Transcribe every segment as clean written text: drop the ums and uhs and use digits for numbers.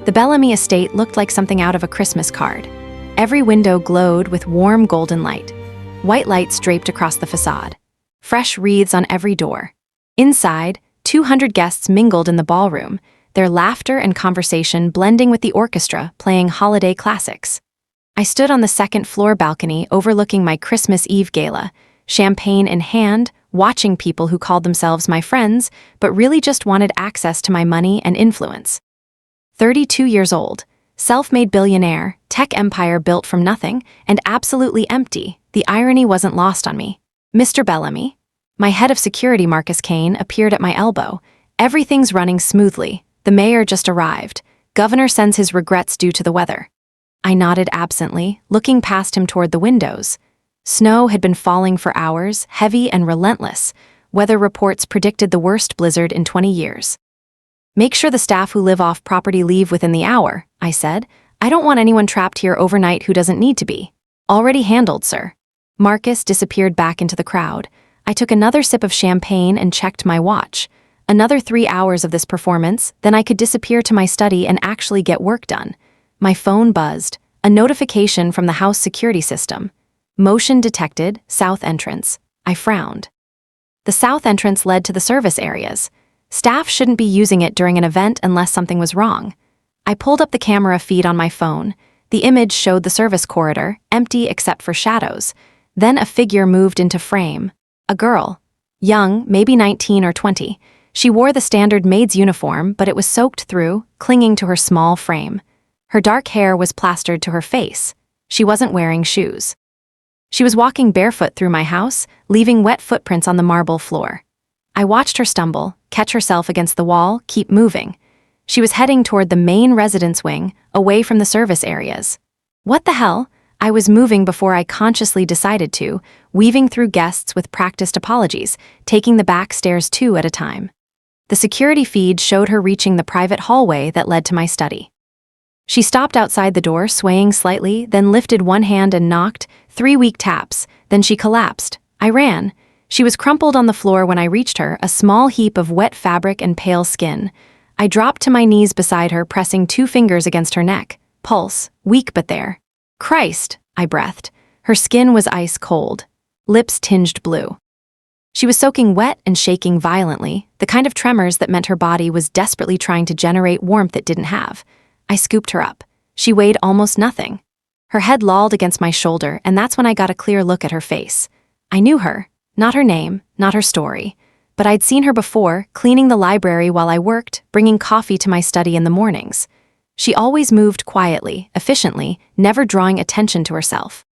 The Bellamy estate looked like something out of a Christmas card. Every window glowed with warm golden light. White lights draped across the facade. Fresh wreaths on every door. Inside, 200 guests mingled in the ballroom, their laughter and conversation blending with the orchestra playing holiday classics. I stood on the second-floor balcony overlooking my Christmas Eve gala, champagne in hand, watching people who called themselves my friends but really just wanted access to my money and influence. 32 years old, self-made billionaire, tech empire built from nothing, and absolutely empty, the irony wasn't lost on me. Mr. Bellamy? My head of security, Marcus Kane, appeared at my elbow. Everything's running smoothly. The mayor just arrived. Governor sends his regrets due to the weather. I nodded absently, looking past him toward the windows. Snow had been falling for hours, heavy and relentless. Weather reports predicted the worst blizzard in 20 years. Make sure the staff who live off property leave within the hour, I said. I don't want anyone trapped here overnight who doesn't need to be. Already handled, sir. Marcus disappeared back into the crowd. I took another sip of champagne and checked my watch. Another 3 hours of this performance, then I could disappear to my study and actually get work done. My phone buzzed. A notification from the house security system. Motion detected, south entrance. I frowned. The south entrance led to the service areas. Staff shouldn't be using it during an event unless something was wrong. I pulled up the camera feed on my phone. The image showed the service corridor, empty except for shadows. Then a figure moved into frame. A girl. Young, maybe 19 or 20. She wore the standard maid's uniform, but it was soaked through, clinging to her small frame. Her dark hair was plastered to her face. She wasn't wearing shoes. She was walking barefoot through my house, leaving wet footprints on the marble floor. I watched her stumble, catch herself against the wall, keep moving. She was heading toward the main residence wing, away from the service areas. What the hell? I was moving before I consciously decided to, weaving through guests with practiced apologies, taking the back stairs 2 at a time. The security feed showed her reaching the private hallway that led to my study. She stopped outside the door, swaying slightly, then lifted one hand and knocked, 3 weak taps, then she collapsed. I ran. She was crumpled on the floor when I reached her, a small heap of wet fabric and pale skin. I dropped to my knees beside her, pressing 2 fingers against her neck. Pulse, weak but there. Christ, I breathed. Her skin was ice cold. Lips tinged blue. She was soaking wet and shaking violently, the kind of tremors that meant her body was desperately trying to generate warmth it didn't have. I scooped her up. She weighed almost nothing. Her head lolled against my shoulder, and that's when I got a clear look at her face. I knew her. Not her name, not her story. But I'd seen her before, cleaning the library while I worked, bringing coffee to my study in the mornings. She always moved quietly, efficiently, never drawing attention to herself.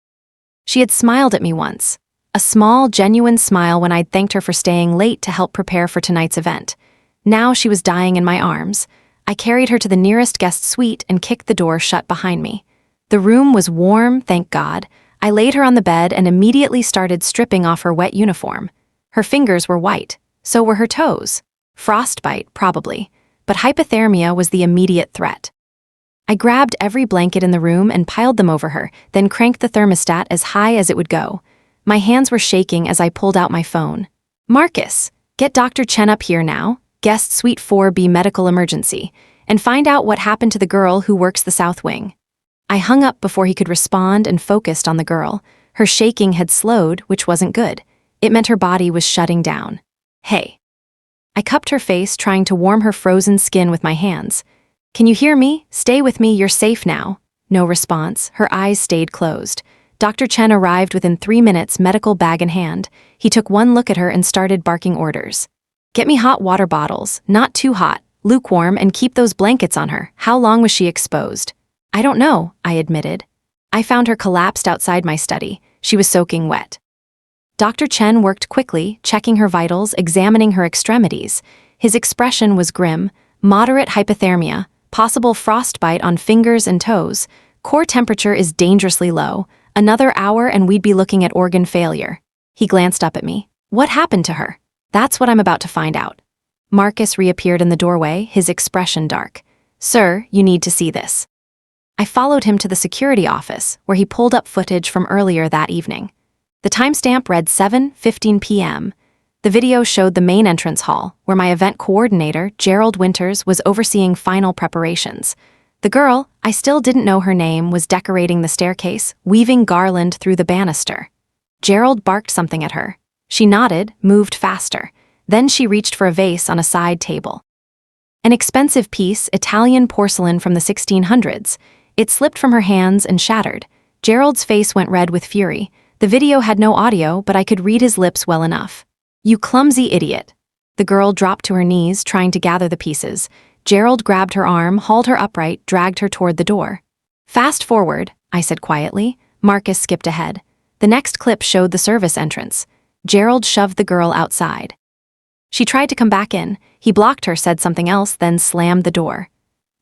She had smiled at me once. A small, genuine smile when I'd thanked her for staying late to help prepare for tonight's event. Now she was dying in my arms. I carried her to the nearest guest suite and kicked the door shut behind me. The room was warm, thank God. I laid her on the bed and immediately started stripping off her wet uniform. Her fingers were white. So were her toes. Frostbite, probably. But hypothermia was the immediate threat. I grabbed every blanket in the room and piled them over her, then cranked the thermostat as high as it would go. My hands were shaking as I pulled out my phone. Marcus, get Dr. Chen up here now. Guest Suite 4B medical emergency, and find out what happened to the girl who works the south wing. I hung up before he could respond and focused on the girl. Her shaking had slowed, which wasn't good. It meant her body was shutting down. Hey. I cupped her face, trying to warm her frozen skin with my hands. Can you hear me? Stay with me, you're safe now. No response. Her eyes stayed closed. Dr. Chen arrived within 3 minutes, medical bag in hand. He took one look at her and started barking orders. Get me hot water bottles, not too hot, lukewarm, and keep those blankets on her. How long was she exposed? I don't know, I admitted. I found her collapsed outside my study. She was soaking wet. Dr. Chen worked quickly, checking her vitals, examining her extremities. His expression was grim. Moderate hypothermia, possible frostbite on fingers and toes. Core temperature is dangerously low. Another hour and we'd be looking at organ failure. He glanced up at me. What happened to her? That's what I'm about to find out. Marcus reappeared in the doorway, his expression dark. Sir, you need to see this. I followed him to the security office, where he pulled up footage from earlier that evening. The timestamp read 7:15 p.m. The video showed the main entrance hall, where my event coordinator, Gerald Winters, was overseeing final preparations. The girl, I still didn't know her name, was decorating the staircase, weaving garland through the banister. Gerald barked something at her. She nodded, moved faster. Then she reached for a vase on a side table. An expensive piece, Italian porcelain from the 1600s. It slipped from her hands and shattered. Gerald's face went red with fury. The video had no audio, but I could read his lips well enough. "You clumsy idiot." The girl dropped to her knees, trying to gather the pieces. Gerald grabbed her arm, hauled her upright, dragged her toward the door. "Fast forward," I said quietly. Marcus skipped ahead. The next clip showed the service entrance. Gerald shoved the girl outside. She tried to come back in. He blocked her, said something else, then slammed the door.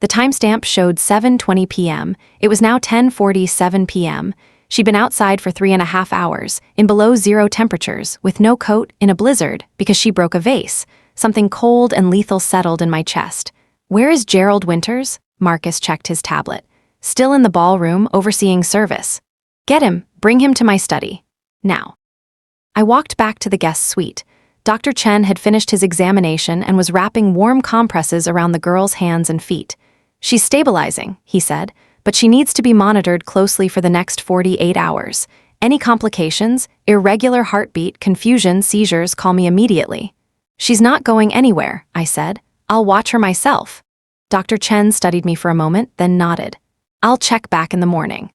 The timestamp showed 7:20 p.m. It was now 10:47 p.m. She'd been outside for 3.5 hours, in below-zero temperatures, with no coat, in a blizzard, because she broke a vase. Something cold and lethal settled in my chest. "Where is Gerald Winters?" Marcus checked his tablet. "Still in the ballroom, overseeing service." "Get him, bring him to my study. Now." I walked back to the guest suite. Dr. Chen had finished his examination and was wrapping warm compresses around the girl's hands and feet. "She's stabilizing," he said, "but she needs to be monitored closely for the next 48 hours. Any complications, irregular heartbeat, confusion, seizures, call me immediately." "She's not going anywhere," I said. "I'll watch her myself." Dr. Chen studied me for a moment, then nodded. "I'll check back in the morning."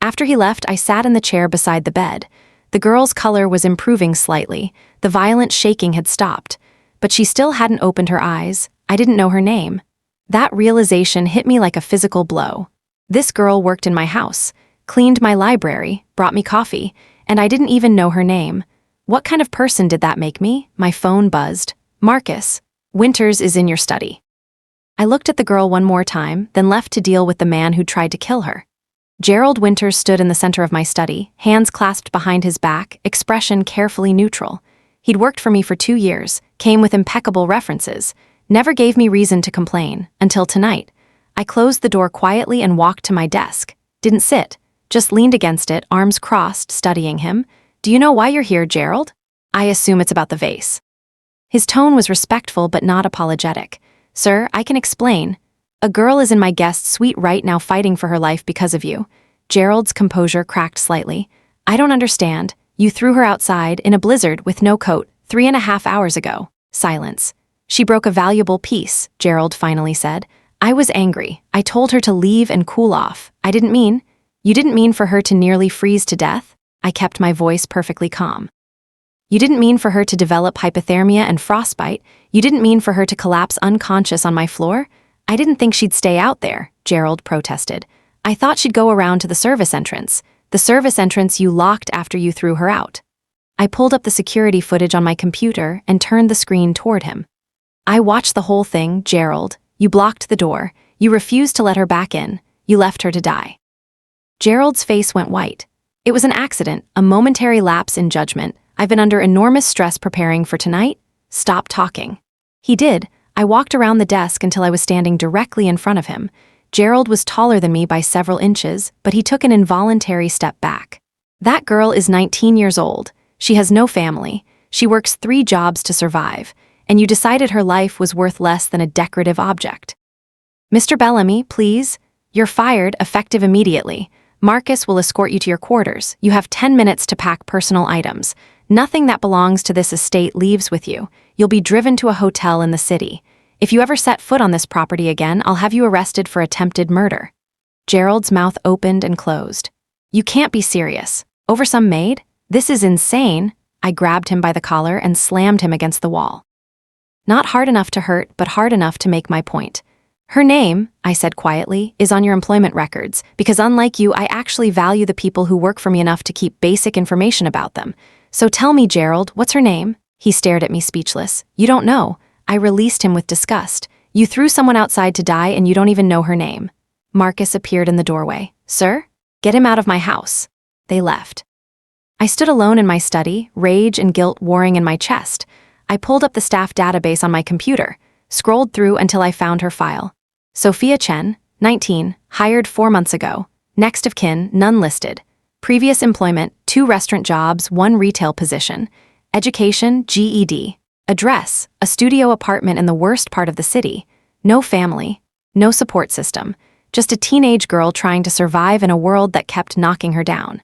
After he left, I sat in the chair beside the bed. The girl's color was improving slightly. The violent shaking had stopped. But she still hadn't opened her eyes. I didn't know her name. That realization hit me like a physical blow. This girl worked in my house, cleaned my library, brought me coffee, and I didn't even know her name. What kind of person did that make me? My phone buzzed. "Marcus, Winters is in your study." I looked at the girl one more time, then left to deal with the man who tried to kill her. Gerald Winters stood in the center of my study, hands clasped behind his back, expression carefully neutral. He'd worked for me for 2 years, came with impeccable references, never gave me reason to complain, until tonight. I closed the door quietly and walked to my desk. Didn't sit, just leaned against it, arms crossed, studying him. "Do you know why you're here, Gerald?" "I assume it's about the vase." His tone was respectful but not apologetic. "Sir, I can explain. A girl is in my guest suite right now fighting for her life because of you." Gerald's composure cracked slightly. "I don't understand. You threw her outside, in a blizzard, with no coat, 3.5 hours ago." Silence. "She broke a valuable piece," Gerald finally said. "I was angry. I told her to leave and cool off. I didn't mean—" "You didn't mean for her to nearly freeze to death?" I kept my voice perfectly calm. "You didn't mean for her to develop hypothermia and frostbite? You didn't mean for her to collapse unconscious on my floor?" "I didn't think she'd stay out there," Gerald protested. "I thought she'd go around to the service entrance. The service entrance you locked after you threw her out." I pulled up the security footage on my computer and turned the screen toward him. "I watched the whole thing, Gerald. You blocked the door. You refused to let her back in. You left her to die." Gerald's face went white. "It was an accident, a momentary lapse in judgment. I've been under enormous stress preparing for tonight. Stop talking." He did. I walked around the desk until I was standing directly in front of him. Gerald was taller than me by several inches, but he took an involuntary step back. "That girl is 19 years old. She has no family. She works 3 jobs to survive, and you decided her life was worth less than a decorative object." "Mr. Bellamy, please. You're fired, effective immediately. Marcus will escort you to your quarters. You have 10 minutes to pack personal items. Nothing that belongs to this estate leaves with you. You'll be driven to a hotel in the city. If you ever set foot on this property again, I'll have you arrested for attempted murder." Gerald's mouth opened and closed. "You can't be serious. Over some maid? This is insane." I grabbed him by the collar and slammed him against the wall. Not hard enough to hurt, but hard enough to make my point. "Her name," I said quietly, "is on your employment records, because unlike you, I actually value the people who work for me enough to keep basic information about them. So tell me, Gerald, what's her name?" He stared at me speechless. "You don't know." I released him with disgust. "You threw someone outside to die and you don't even know her name." Marcus appeared in the doorway. "Sir? Get him out of my house." They left. I stood alone in my study, rage and guilt warring in my chest. I pulled up the staff database on my computer, scrolled through until I found her file. Sophia Chen, 19, hired 4 months ago. Next of kin, none listed. Previous employment, 2 restaurant jobs, 1 retail position. Education, GED. Address, a studio apartment in the worst part of the city. No family. No support system. just a teenage girl trying to survive in a world that kept knocking her down.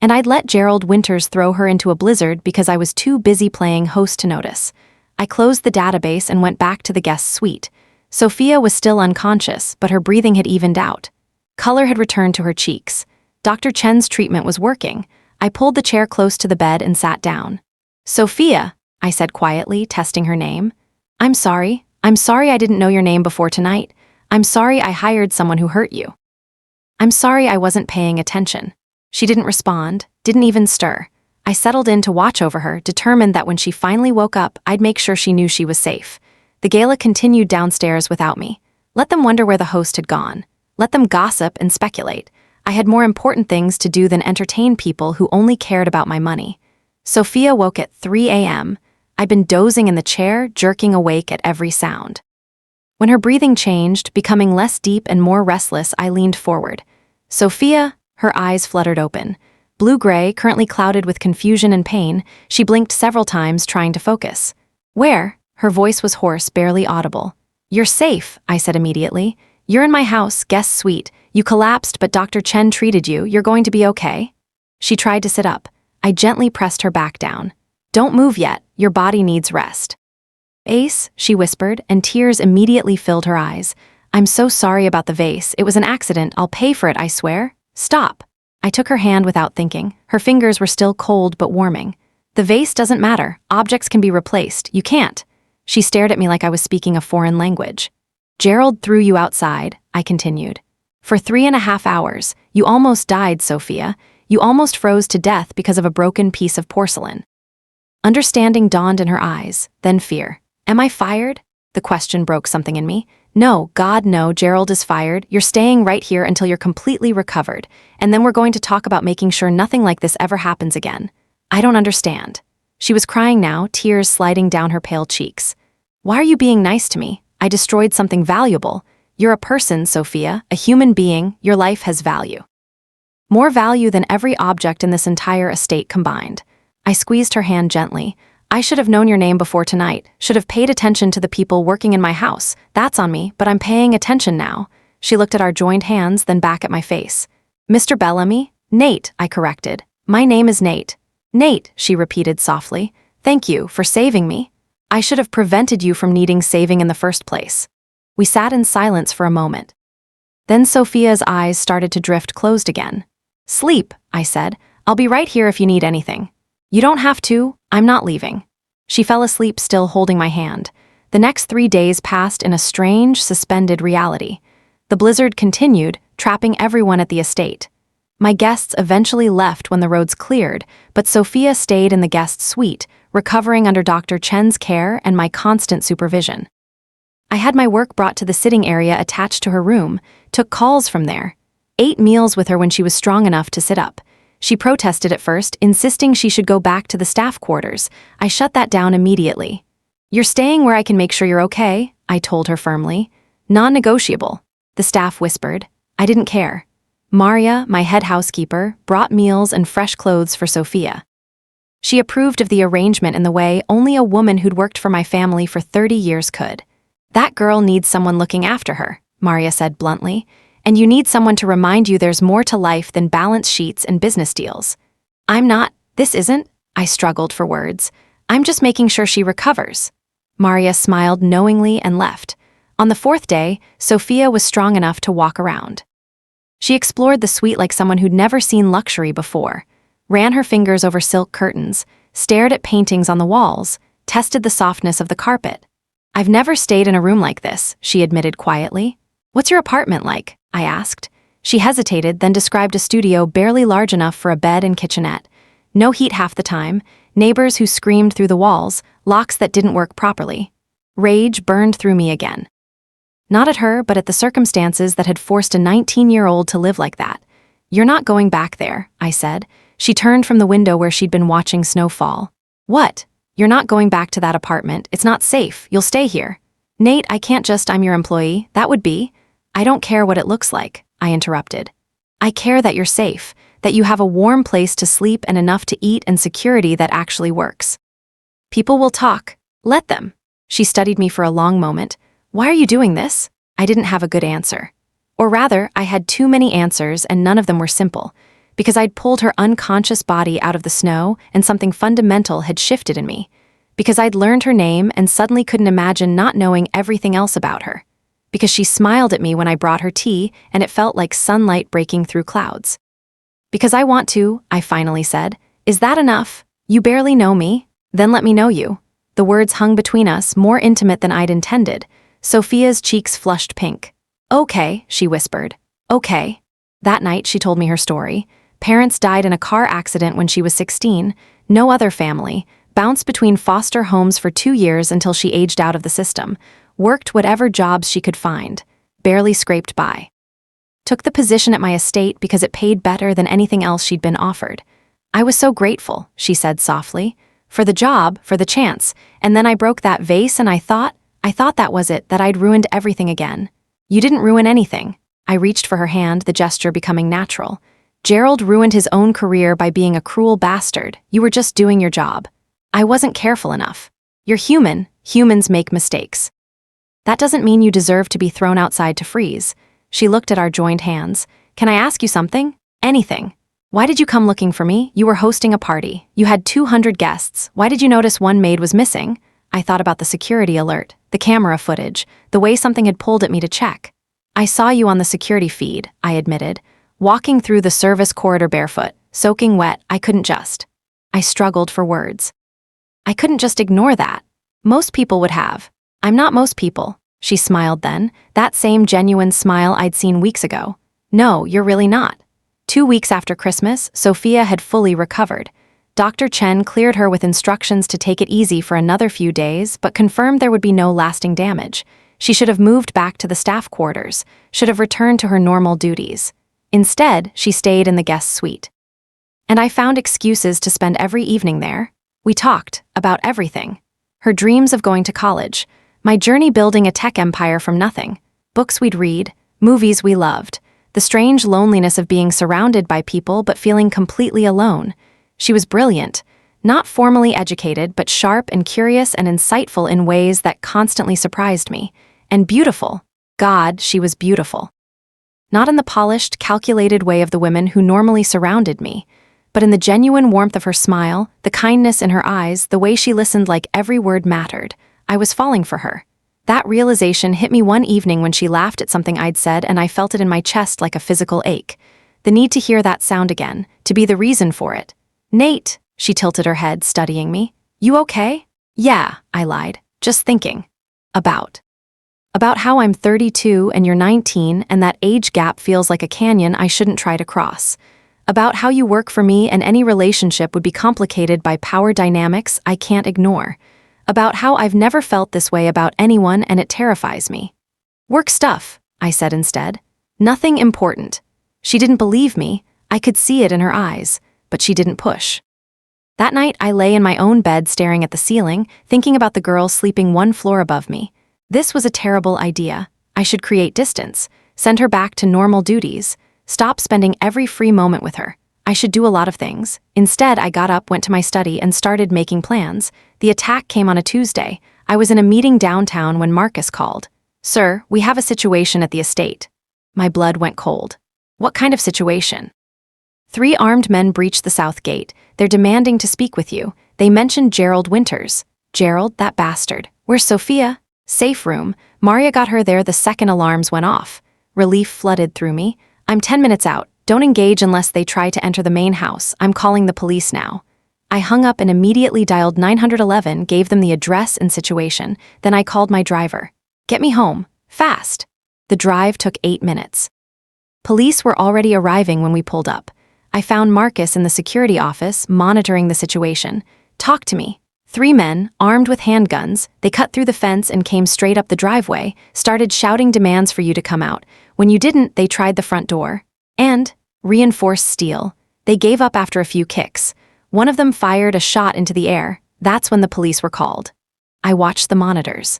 And I'd let Gerald Winters throw her into a blizzard because I was too busy playing host to notice. I closed the database and went back to the guest suite. Sophia was still unconscious, but her breathing had evened out. Color had returned to her cheeks. Dr. Chen's treatment was working. I pulled the chair close to the bed and sat down. "Sophia," I said quietly, testing her name. I'm sorry I didn't know your name before tonight. I'm sorry I hired someone who hurt you. I'm sorry I wasn't paying attention." She didn't respond, didn't even stir. I settled in to watch over her, determined that when she finally woke up, I'd make sure she knew she was safe. The gala continued downstairs without me. Let them wonder where the host had gone. Let them gossip and speculate. I had more important things to do than entertain people who only cared about my money. Sophia woke at 3 a.m. I'd been dozing in the chair, jerking awake at every sound. When her breathing changed, becoming less deep and more restless, I leaned forward. "Sophia," her eyes fluttered open. Blue-gray, currently clouded with confusion and pain, she blinked several times, trying to focus. "Where?" Her voice was hoarse, barely audible. "You're safe," I said immediately. "You're in my house, guest suite. You collapsed, but Dr. Chen treated you. You're going to be okay." She tried to sit up. I gently pressed her back down. "Don't move yet. Your body needs rest." "Ace," she whispered, and tears immediately filled her eyes. "I'm so sorry about the vase. It was an accident. I'll pay for it, I swear." "Stop." I took her hand without thinking. Her fingers were still cold but warming. "The vase doesn't matter. Objects can be replaced. You can't." She stared at me like I was speaking a foreign language. "Gerald threw you outside," I continued. "For 3.5 hours. You almost died, Sophia. You almost froze to death because of a broken piece of porcelain." Understanding dawned in her eyes, then fear. "Am I fired?" The question broke something in me. "No, God, no, Gerald is fired. You're staying right here until you're completely recovered, and then we're going to talk about making sure nothing like this ever happens again." "I don't understand." She was crying now, tears sliding down her pale cheeks. "Why are you being nice to me? I destroyed something valuable. You're a person, Sophia, a human being. Your life has value. More value than every object in this entire estate combined." I squeezed her hand gently. "I should have known your name before tonight, should have paid attention to the people working in my house. That's on me, but I'm paying attention now." She looked at our joined hands, then back at my face. "Mr. Bellamy?" "Nate," I corrected. "My name is Nate." "Nate," she repeated softly. "Thank you for saving me. I should have prevented you from needing saving in the first place." We sat in silence for a moment. Then Sophia's eyes started to drift closed again. "Sleep," I said. "I'll be right here if you need anything." "You don't have to. I'm not leaving." She fell asleep, still holding my hand. The next 3 days passed in a strange, suspended reality. The blizzard continued, trapping everyone at the estate. My guests eventually left when the roads cleared, but Sophia stayed in the guest suite, recovering under Dr. Chen's care and my constant supervision. I had my work brought to the sitting area attached to her room, took calls from there, ate meals with her when she was strong enough to sit up. She protested at first, insisting she should go back to the staff quarters. I shut that down immediately. "You're staying where I can make sure you're okay," I told her firmly. "Non-negotiable," the staff whispered. I didn't care. Maria, my head housekeeper, brought meals and fresh clothes for Sophia. She approved of the arrangement in the way only a woman who'd worked for my family for 30 years could. "That girl needs someone looking after her," Maria said bluntly. "And you need someone to remind you there's more to life than balance sheets and business deals." This isn't," I struggled for words. "I'm just making sure she recovers." Maria smiled knowingly and left. On the 4th day, Sophia was strong enough to walk around. She explored the suite like someone who'd never seen luxury before, ran her fingers over silk curtains, stared at paintings on the walls, tested the softness of the carpet. "I've never stayed in a room like this," she admitted quietly. "What's your apartment like?" I asked. She hesitated, then described a studio barely large enough for a bed and kitchenette. No heat half the time, neighbors who screamed through the walls, locks that didn't work properly. Rage burned through me again. Not at her, but at the circumstances that had forced a 19-year-old to live like that. "You're not going back there," I said. She turned from the window where she'd been watching snow fall. "What? You're not going back to that apartment. It's not safe. You'll stay here." "Nate, I can't just, I'm your employee. That would be." "I don't care what it looks like," I interrupted. "I care that you're safe, that you have a warm place to sleep and enough to eat and security that actually works." "People will talk. Let them." She studied me for a long moment. "Why are you doing this?" I didn't have a good answer. Or rather, I had too many answers and none of them were simple, because I'd pulled her unconscious body out of the snow and something fundamental had shifted in me, because I'd learned her name and suddenly couldn't imagine not knowing everything else about her, because she smiled at me when I brought her tea and it felt like sunlight breaking through clouds. Because I want to, I finally said. Is that enough? You barely know me? Then let me know you. The words hung between us, more intimate than I'd intended. Sophia's cheeks flushed pink. Okay, she whispered. Okay. That night she told me her story. Parents died in a car accident when she was 16, no other family, bounced between foster homes for 2 years until she aged out of the system, worked whatever jobs she could find, barely scraped by. Took the position at my estate because it paid better than anything else she'd been offered. I was so grateful, she said softly, for the job, for the chance, and then I broke that vase and I thought that was it, that I'd ruined everything again. You didn't ruin anything. I reached for her hand, the gesture becoming natural. Gerald ruined his own career by being a cruel bastard. You were just doing your job. I wasn't careful enough. You're human. Humans make mistakes. That doesn't mean you deserve to be thrown outside to freeze. She looked at our joined hands. Can I ask you something? Anything. Why did you come looking for me? You were hosting a party. You had 200 guests. Why did you notice one maid was missing? I thought about the security alert, the camera footage, the way something had pulled at me to check. I saw you on the security feed, I admitted. Walking through the service corridor barefoot, soaking wet, I struggled for words. I couldn't just ignore that. Most people would have. I'm not most people, she smiled then, that same genuine smile I'd seen weeks ago. No, you're really not. 2 weeks after Christmas, Sophia had fully recovered. Dr. Chen cleared her with instructions to take it easy for another few days, but confirmed there would be no lasting damage. She should have moved back to the staff quarters, should have returned to her normal duties. Instead, she stayed in the guest suite. And I found excuses to spend every evening there. We talked about everything. Her dreams of going to college, my journey building a tech empire from nothing, books we'd read, movies we loved, the strange loneliness of being surrounded by people but feeling completely alone. She was brilliant, not formally educated but sharp and curious and insightful in ways that constantly surprised me. And beautiful. God, she was beautiful. Not in the polished, calculated way of the women who normally surrounded me, but in the genuine warmth of her smile, the kindness in her eyes, the way she listened like every word mattered. I was falling for her. That realization hit me one evening when she laughed at something I'd said and I felt it in my chest like a physical ache. The need to hear that sound again, to be the reason for it. Nate, she tilted her head, studying me. You okay? Yeah, I lied. Just thinking. About how I'm 32 and you're 19 and that age gap feels like a canyon I shouldn't try to cross. About how you work for me and any relationship would be complicated by power dynamics I can't ignore. About how I've never felt this way about anyone and it terrifies me. Work stuff, I said instead. Nothing important. She didn't believe me. I could see it in her eyes, but she didn't push. That night I lay in my own bed staring at the ceiling, thinking about the girl sleeping one floor above me. This was a terrible idea. I should create distance, send her back to normal duties, stop spending every free moment with her. I should do a lot of things. Instead, I got up, went to my study, and started making plans. The attack came on a Tuesday. I was in a meeting downtown when Marcus called. Sir, we have a situation at the estate. My blood went cold. What kind of situation? 3 armed men breached the south gate. They're demanding to speak with you. They mentioned Gerald Winters. Gerald, that bastard. Where's Sophia? Safe room. Maria got her there the second alarms went off. Relief flooded through me. I'm 10 minutes out. Don't engage unless they try to enter the main house. I'm calling the police now. I hung up and immediately dialed 911, gave them the address and situation. Then I called my driver. Get me home. Fast. The drive took 8 minutes. Police were already arriving when we pulled up. I found Marcus in the security office, monitoring the situation. Talk to me. 3 men, armed with handguns, they cut through the fence and came straight up the driveway, started shouting demands for you to come out. When you didn't, they tried the front door. And, reinforced steel, they gave up after a few kicks. One of them fired a shot into the air. That's when the police were called. I watched the monitors.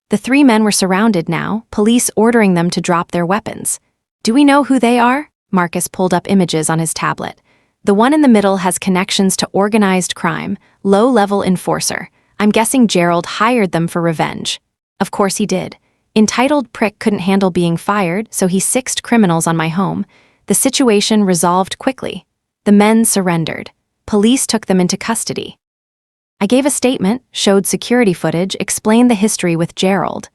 The 3 men were surrounded now, police ordering them to drop their weapons. Do we know who they are? Marcus pulled up images on his tablet. The one in the middle has connections to organized crime, low-level enforcer. I'm guessing Gerald hired them for revenge. Of course he did. Entitled prick couldn't handle being fired, so he sixed criminals on my home. The situation resolved quickly. The men surrendered. Police took them into custody. I gave a statement, showed security footage, explained the history with Gerald.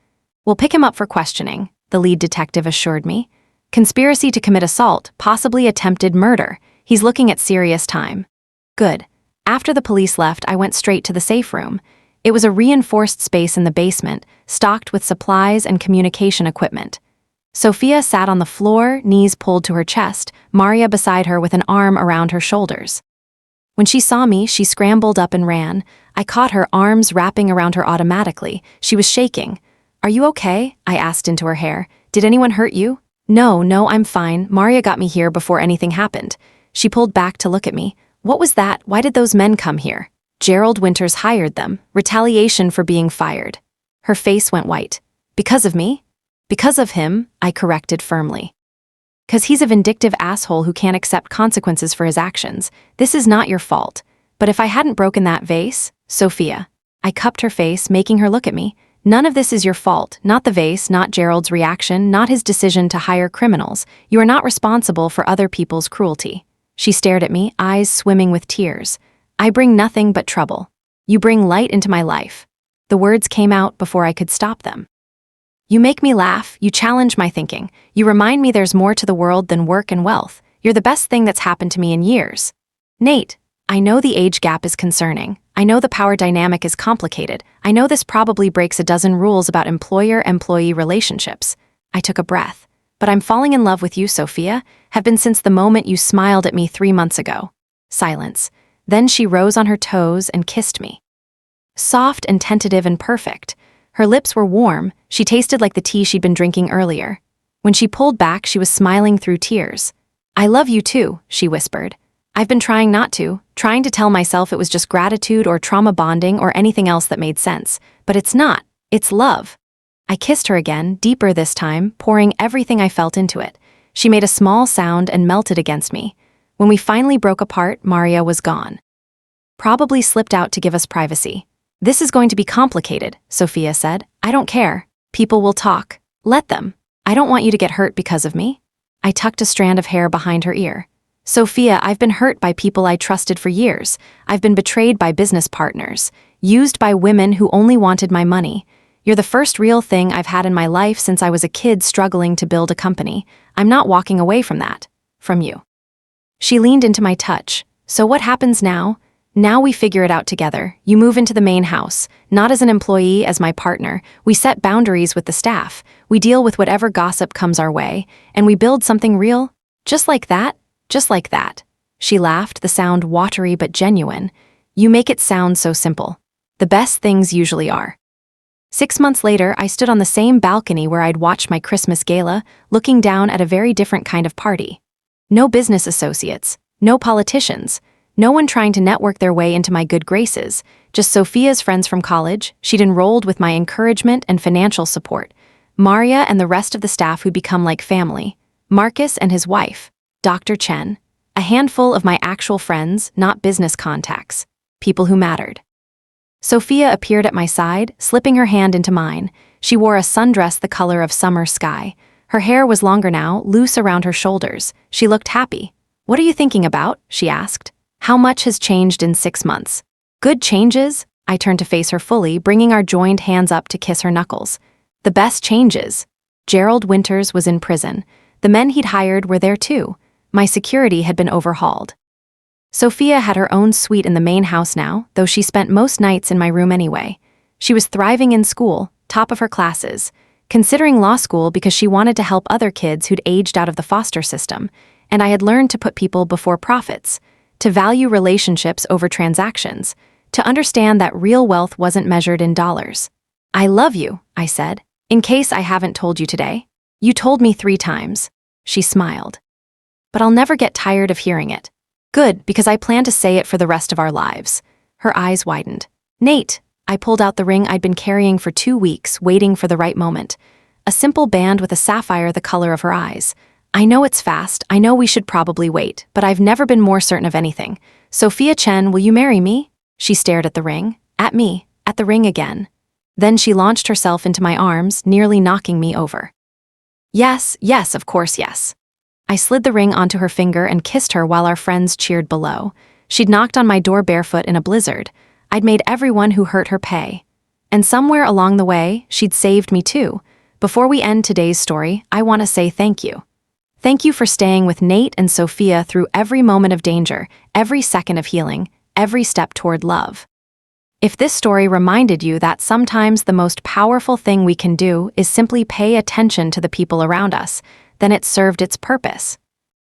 "We'll pick him up for questioning," the lead detective assured me. "Conspiracy to commit assault, possibly attempted murder. He's looking at serious time." Good. After the police left, I went straight to the safe room. It was a reinforced space in the basement, stocked with supplies and communication equipment. Sophia sat on the floor, knees pulled to her chest, Maria beside her with an arm around her shoulders. When she saw me, she scrambled up and ran. I caught her, arms wrapping around her automatically. She was shaking. "Are you okay?" I asked into her hair. "Did anyone hurt you?" No, I'm fine. Maria got me here before anything happened." She pulled back to look at me. "What was that? Why did those men come here?" "Gerald Winters hired them. Retaliation for being fired." Her face went white. "Because of me?" "Because of him," I corrected firmly. "'Cause he's a vindictive asshole who can't accept consequences for his actions. This is not your fault. But if I hadn't broken that vase, Sophia." I cupped her face, making her look at me. "None of this is your fault. Not the vase, not Gerald's reaction, not his decision to hire criminals. You are not responsible for other people's cruelty." She stared at me, eyes swimming with tears. "I bring nothing but trouble. You bring light into my life." The words came out before I could stop them. "You make me laugh, you challenge my thinking. You remind me there's more to the world than work and wealth. You're the best thing that's happened to me in years." "Nate, I know the age gap is concerning. I know the power dynamic is complicated. I know this probably breaks a dozen rules about employer-employee relationships." I took a breath. "But I'm falling in love with you, Sophia. Have been since the moment you smiled at me 3 months ago." Silence. Then she rose on her toes and kissed me. Soft and tentative and perfect. Her lips were warm. She tasted like the tea she'd been drinking earlier. When she pulled back, she was smiling through tears. "I love you too," she whispered. "I've been trying not to, trying to tell myself it was just gratitude or trauma bonding or anything else that made sense. But it's not. It's love." I kissed her again, deeper this time, pouring everything I felt into it. She made a small sound and melted against me. When we finally broke apart, Maria was gone. "Probably slipped out to give us privacy." "This is going to be complicated," Sophia said. "I don't care. People will talk. Let them. I don't want you to get hurt because of me." I tucked a strand of hair behind her ear. "Sophia, I've been hurt by people I trusted for years. I've been betrayed by business partners, used by women who only wanted my money. You're the first real thing I've had in my life since I was a kid struggling to build a company. I'm not walking away from that. From you." She leaned into my touch. "So what happens now? Now we figure it out together. You move into the main house, not as an employee, as my partner. We set boundaries with the staff. We deal with whatever gossip comes our way, and we build something real. Just like that? Just like that." She laughed, the sound watery but genuine. "You make it sound so simple. The best things usually are." 6 months later, I stood on the same balcony where I'd watched my Christmas gala, looking down at a very different kind of party. No business associates, no politicians, no one trying to network their way into my good graces, just Sophia's friends from college. She'd enrolled with my encouragement and financial support. Maria and the rest of the staff who'd become like family. Marcus and his wife, Dr. Chen. A handful of my actual friends, not business contacts. People who mattered. Sophia appeared at my side, slipping her hand into mine. She wore a sundress the color of summer sky. Her hair was longer now, loose around her shoulders. She looked happy. "What are you thinking about?" she asked. "How much has changed in 6 months?" "Good changes?" I turned to face her fully, bringing our joined hands up to kiss her knuckles. "The best changes." Gerald Winters was in prison. The men he'd hired were there too. My security had been overhauled. Sophia had her own suite in the main house now, though she spent most nights in my room anyway. She was thriving in school, top of her classes, considering law school because she wanted to help other kids who'd aged out of the foster system, and I had learned to put people before profits, to value relationships over transactions, to understand that real wealth wasn't measured in dollars. "I love you," I said. "In case I haven't told you today." "You told me 3 times. She smiled. "But I'll never get tired of hearing it." "Good, because I plan to say it for the rest of our lives." Her eyes widened. "Nate," I pulled out the ring I'd been carrying for 2 weeks, waiting for the right moment. A simple band with a sapphire the color of her eyes. "I know it's fast, I know we should probably wait, but I've never been more certain of anything. Sophia Chen, will you marry me?" She stared at the ring, at me, at the ring again. Then she launched herself into my arms, nearly knocking me over. Yes, yes, of course, yes. I slid the ring onto her finger and kissed her while our friends cheered below. She'd knocked on my door barefoot in a blizzard. I'd made everyone who hurt her pay. And somewhere along the way, she'd saved me too. Before we end today's story, I want to say thank you. Thank you for staying with Nate and Sophia through every moment of danger, every second of healing, every step toward love. If this story reminded you that sometimes the most powerful thing we can do is simply pay attention to the people around us, then it served its purpose.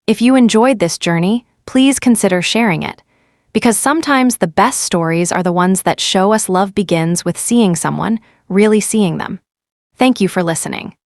If you enjoyed this journey, please consider sharing it. Because sometimes the best stories are the ones that show us love begins with seeing someone, really seeing them. Thank you for listening.